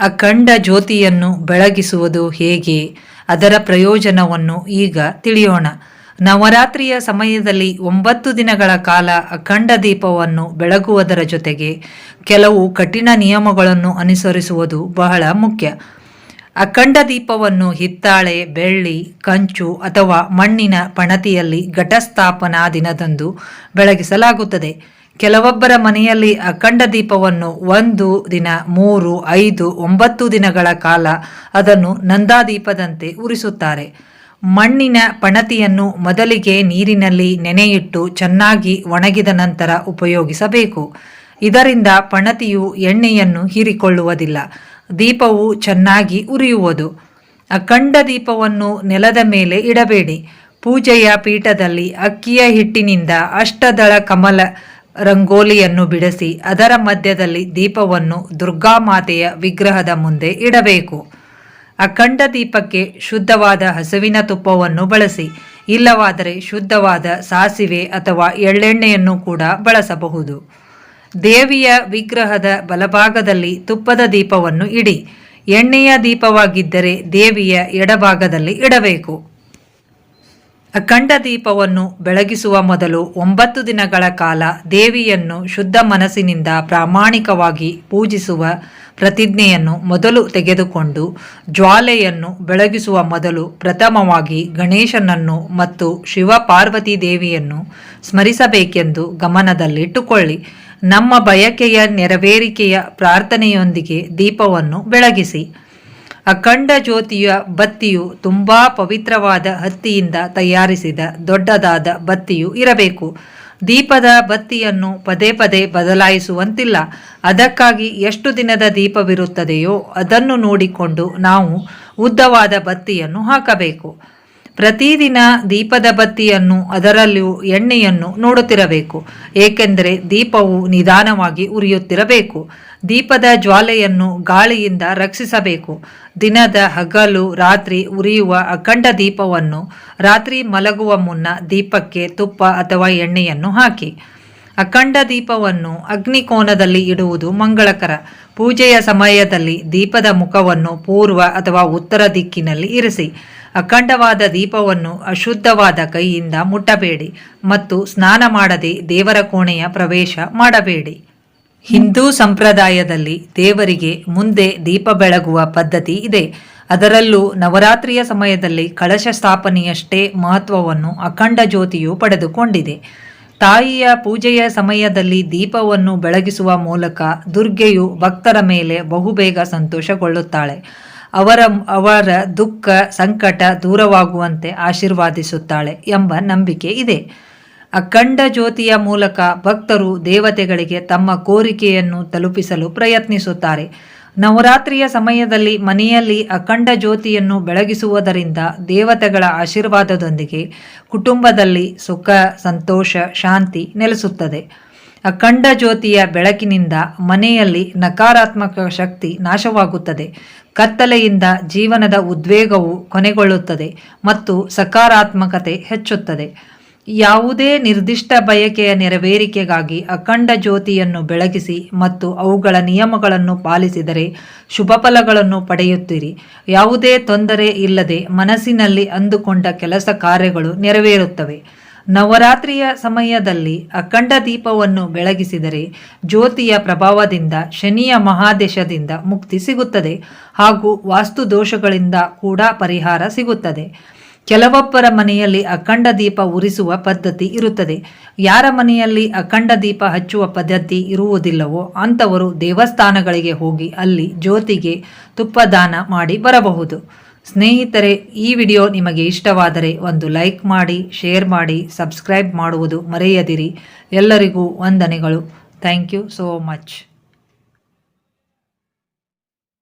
ಅಖಂಡ ಜ್ಯೋತಿಯನ್ನು ಬೆಳಗಿಸುವುದು ಹೇಗೆ? ಅದರ ಪ್ರಯೋಜನವನ್ನು ಈಗ ತಿಳಿಯೋಣ. ನವರಾತ್ರಿಯ ಸಮಯದಲ್ಲಿ 9 ದಿನಗಳ ಕಾಲ ಅಖಂಡ ದೀಪವನ್ನು ಬೆಳಗುವುದರ ಜೊತೆಗೆ ಕೆಲವು ಕಠಿಣ ನಿಯಮಗಳನ್ನು ಅನುಸರಿಸುವುದು ಬಹಳ ಮುಖ್ಯ. ಅಖಂಡ ದೀಪವನ್ನು ಹಿತ್ತಾಳೆ, ಬೆಳ್ಳಿ, ಕಂಚು ಅಥವಾ ಮಣ್ಣಿನ ಪಣತಿಯಲ್ಲಿ ಘಟಸ್ಥಾಪನಾ ದಿನದಂದು ಬೆಳಗಿಸಲಾಗುತ್ತದೆ. ಕೆಲವೊಬ್ಬರ ಮನೆಯಲ್ಲಿ ಅಖಂಡ ದೀಪವನ್ನು 1 ದಿನ, 3, 5, 9 ದಿನಗಳ ಕಾಲ ಅದನ್ನು ನಂದಾದೀಪದಂತೆ ಉರಿಸುತ್ತಾರೆ. ಮಣ್ಣಿನ ಪಣತಿಯನ್ನು ಮೊದಲಿಗೆ ನೀರಿನಲ್ಲಿ ನೆನೆಯಿಟ್ಟು ಚೆನ್ನಾಗಿ ಒಣಗಿದ ನಂತರ ಉಪಯೋಗಿಸಬೇಕು. ಇದರಿಂದ ಪಣತಿಯು ಎಣ್ಣೆಯನ್ನು ಹೀರಿಕೊಳ್ಳುವುದಿಲ್ಲ, ದೀಪವು ಚೆನ್ನಾಗಿ ಉರಿಯುವುದು. ಅಖಂಡ ದೀಪವನ್ನು ನೆಲದ ಮೇಲೆ ಇಡಬೇಡಿ. ಪೂಜೆಯ ಪೀಠದಲ್ಲಿ ಅಕ್ಕಿಯ ಹಿಟ್ಟಿನಿಂದ ಅಷ್ಟದಳ ಕಮಲ ರಂಗೋಲಿಯನ್ನು ಬಿಡಿಸಿ ಅದರ ಮಧ್ಯದಲ್ಲಿ ದೀಪವನ್ನು ದುರ್ಗಾಮಾತೆಯ ವಿಗ್ರಹದ ಮುಂದೆ ಇಡಬೇಕು. ಅಖಂಡ ದೀಪಕ್ಕೆ ಶುದ್ಧವಾದ ಹಸುವಿನ ತುಪ್ಪವನ್ನು ಬಳಸಿ, ಇಲ್ಲವಾದರೆ ಶುದ್ಧವಾದ ಸಾಸಿವೆ ಅಥವಾ ಎಳ್ಳೆಣ್ಣೆಯನ್ನು ಕೂಡ ಬಳಸಬಹುದು. ದೇವಿಯ ವಿಗ್ರಹದ ಬಲಭಾಗದಲ್ಲಿ ತುಪ್ಪದ ದೀಪವನ್ನು ಇಡಿ. ಎಣ್ಣೆಯ ದೀಪವಾಗಿದ್ದರೆ ದೇವಿಯ ಎಡಭಾಗದಲ್ಲಿ ಇಡಬೇಕು. ಅಖಂಡ ದೀಪವನ್ನು ಬೆಳಗಿಸುವ ಮೊದಲು 9 ದಿನಗಳ ಕಾಲ ದೇವಿಯನ್ನು ಶುದ್ಧ ಮನಸ್ಸಿನಿಂದ ಪ್ರಾಮಾಣಿಕವಾಗಿ ಪೂಜಿಸುವ ಪ್ರತಿಜ್ಞೆಯನ್ನು ಮೊದಲು ತೆಗೆದುಕೊಂಡು, ಜ್ವಾಲೆಯನ್ನು ಬೆಳಗಿಸುವ ಮೊದಲು ಪ್ರಥಮವಾಗಿ ಗಣೇಶನನ್ನು ಮತ್ತು ಶಿವ ಪಾರ್ವತಿ ದೇವಿಯನ್ನು ಸ್ಮರಿಸಬೇಕೆಂದು ಗಮನದಲ್ಲಿಟ್ಟುಕೊಳ್ಳಿ. ನಮ್ಮ ಬಯಕೆಯ ನೆರವೇರಿಕೆಯ ಪ್ರಾರ್ಥನೆಯೊಂದಿಗೆ ದೀಪವನ್ನು ಬೆಳಗಿಸಿ. ಅಖಂಡ ಜ್ಯೋತಿಯ ಬತ್ತಿಯು ತುಂಬ ಪವಿತ್ರವಾದ ಹತ್ತಿಯಿಂದ ತಯಾರಿಸಿದ ದೊಡ್ಡದಾದ ಬತ್ತಿಯು ಇರಬೇಕು. ದೀಪದ ಬತ್ತಿಯನ್ನು ಪದೇ ಪದೇ ಬದಲಾಯಿಸುವಂತಿಲ್ಲ. ಅದಕ್ಕಾಗಿ ಎಷ್ಟು ದಿನದ ದೀಪವಿರುತ್ತದೆಯೋ ಅದನ್ನು ನೋಡಿಕೊಂಡು ನಾವು ಉದ್ದವಾದ ಬತ್ತಿಯನ್ನು ಹಾಕಬೇಕು. ಪ್ರತಿದಿನ ದೀಪದ ಬತ್ತಿಯನ್ನು ಅದರಲ್ಲಿಯೂ ಎಣ್ಣೆಯನ್ನು ನೋಡುತ್ತಿರಬೇಕು, ಏಕೆಂದರೆ ದೀಪವು ನಿಧಾನವಾಗಿ ಉರಿಯುತ್ತಿರಬೇಕು. ದೀಪದ ಜ್ವಾಲೆಯನ್ನು ಗಾಳಿಯಿಂದ ರಕ್ಷಿಸಬೇಕು. ದಿನದ ಹಗಲು ರಾತ್ರಿ ಉರಿಯುವ ಅಖಂಡ ದೀಪವನ್ನು ರಾತ್ರಿ ಮಲಗುವ ಮುನ್ನ ದೀಪಕ್ಕೆ ತುಪ್ಪ ಅಥವಾ ಎಣ್ಣೆಯನ್ನು ಹಾಕಿ. ಅಖಂಡ ದೀಪವನ್ನು ಅಗ್ನಿಕೋನದಲ್ಲಿ ಇಡುವುದು ಮಂಗಳಕರ. ಪೂಜೆಯ ಸಮಯದಲ್ಲಿ ದೀಪದ ಮುಖವನ್ನು ಪೂರ್ವ ಅಥವಾ ಉತ್ತರ ದಿಕ್ಕಿನಲ್ಲಿ ಇರಿಸಿ. ಅಖಂಡವಾದ ದೀಪವನ್ನು ಅಶುದ್ಧವಾದ ಕೈಯಿಂದ ಮುಟ್ಟಬೇಡಿ ಮತ್ತು ಸ್ನಾನ ಮಾಡದೆ ದೇವರ ಕೋಣೆಯ ಪ್ರವೇಶ ಮಾಡಬೇಡಿ. ಹಿಂದೂ ಸಂಪ್ರದಾಯದಲ್ಲಿ ದೇವರಿಗೆ ಮುಂದೆ ದೀಪ ಬೆಳಗುವ ಪದ್ಧತಿ ಇದೆ. ಅದರಲ್ಲೂ ನವರಾತ್ರಿಯ ಸಮಯದಲ್ಲಿ ಕಳಶ ಸ್ಥಾಪನೆಯಷ್ಟೇ ಮಹತ್ವವನ್ನು ಅಖಂಡ ಜ್ಯೋತಿಯು ಪಡೆದುಕೊಂಡಿದೆ. ತಾಯಿಯ ಪೂಜೆಯ ಸಮಯದಲ್ಲಿ ದೀಪವನ್ನು ಬೆಳಗಿಸುವ ಮೂಲಕ ದುರ್ಗೆಯು ಭಕ್ತರ ಮೇಲೆ ಬಹುಬೇಗ ಸಂತೋಷಗೊಳ್ಳುತ್ತಾಳೆ. ಅವರ ದುಃಖ ಸಂಕಟ ದೂರವಾಗುವಂತೆ ಆಶೀರ್ವಾದಿಸುತ್ತಾಳೆ ಎಂಬ ನಂಬಿಕೆ ಇದೆ. ಅಖಂಡ ಜ್ಯೋತಿಯ ಮೂಲಕ ಭಕ್ತರು ದೇವತೆಗಳಿಗೆ ತಮ್ಮ ಕೋರಿಕೆಯನ್ನು ತಲುಪಿಸಲು ಪ್ರಯತ್ನಿಸುತ್ತಾರೆ. ನವರಾತ್ರಿಯ ಸಮಯದಲ್ಲಿ ಮನೆಯಲ್ಲಿ ಅಖಂಡ ಜ್ಯೋತಿಯನ್ನು ಬೆಳಗಿಸುವುದರಿಂದ ದೇವತೆಗಳ ಆಶೀರ್ವಾದದೊಂದಿಗೆ ಕುಟುಂಬದಲ್ಲಿ ಸುಖ, ಸಂತೋಷ, ಶಾಂತಿ ನೆಲೆಸುತ್ತದೆ. ಅಖಂಡ ಜ್ಯೋತಿಯ ಬೆಳಕಿನಿಂದ ಮನೆಯಲ್ಲಿ ನಕಾರಾತ್ಮಕ ಶಕ್ತಿ ನಾಶವಾಗುತ್ತದೆ. ಕತ್ತಲೆಯಿಂದ ಜೀವನದ ಉದ್ವೇಗವು ಕೊನೆಗೊಳ್ಳುತ್ತದೆ ಮತ್ತು ಸಕಾರಾತ್ಮಕತೆ ಹೆಚ್ಚುತ್ತದೆ. ಯಾವುದೇ ನಿರ್ದಿಷ್ಟ ಬಯಕೆಯ ನೆರವೇರಿಕೆಗಾಗಿ ಅಖಂಡ ಜ್ಯೋತಿಯನ್ನು ಬೆಳಗಿಸಿ ಮತ್ತು ಅವುಗಳ ನಿಯಮಗಳನ್ನು ಪಾಲಿಸಿದರೆ ಶುಭ ಫಲಗಳನ್ನು ಪಡೆಯುತ್ತೀರಿ. ಯಾವುದೇ ತೊಂದರೆ ಇಲ್ಲದೆ ಮನಸ್ಸಿನಲ್ಲಿ ಅಂದುಕೊಂಡ ಕೆಲಸ ಕಾರ್ಯಗಳು ನೆರವೇರುತ್ತವೆ. ನವರಾತ್ರಿಯ ಸಮಯದಲ್ಲಿ ಅಖಂಡ ದೀಪವನ್ನು ಬೆಳಗಿಸಿದರೆ ಜ್ಯೋತಿಯ ಪ್ರಭಾವದಿಂದ ಶನಿಯ ಮಹಾದೇಶದಿಂದ ಮುಕ್ತಿ ಸಿಗುತ್ತದೆ ಹಾಗೂ ವಾಸ್ತು ದೋಷಗಳಿಂದ ಕೂಡ ಪರಿಹಾರ ಸಿಗುತ್ತದೆ. ಕೆಲವೊಬ್ಬರ ಮನೆಯಲ್ಲಿ ಅಖಂಡ ದೀಪ ಉರಿಸುವ ಪದ್ಧತಿ ಇರುತ್ತದೆ. ಯಾರ ಮನೆಯಲ್ಲಿ ಅಖಂಡ ದೀಪ ಹಚ್ಚುವ ಪದ್ಧತಿ ಇರುವುದಿಲ್ಲವೋ ಅಂಥವರು ದೇವಸ್ಥಾನಗಳಿಗೆ ಹೋಗಿ ಅಲ್ಲಿ ಜ್ಯೋತಿಗೆ ತುಪ್ಪದಾನ ಮಾಡಿ ಬರಬಹುದು. ಸ್ನೇಹಿತರೆ, ಈ ವಿಡಿಯೋ ನಿಮಗೆ ಇಷ್ಟವಾದರೆ ಒಂದು ಲೈಕ್ ಮಾಡಿ, ಶೇರ್ ಮಾಡಿ, ಸಬ್ಸ್ಕ್ರೈಬ್ ಮಾಡುವುದು ಮರೆಯದಿರಿ. ಎಲ್ಲರಿಗೂ ವಂದನೆಗಳು. Thank you so much.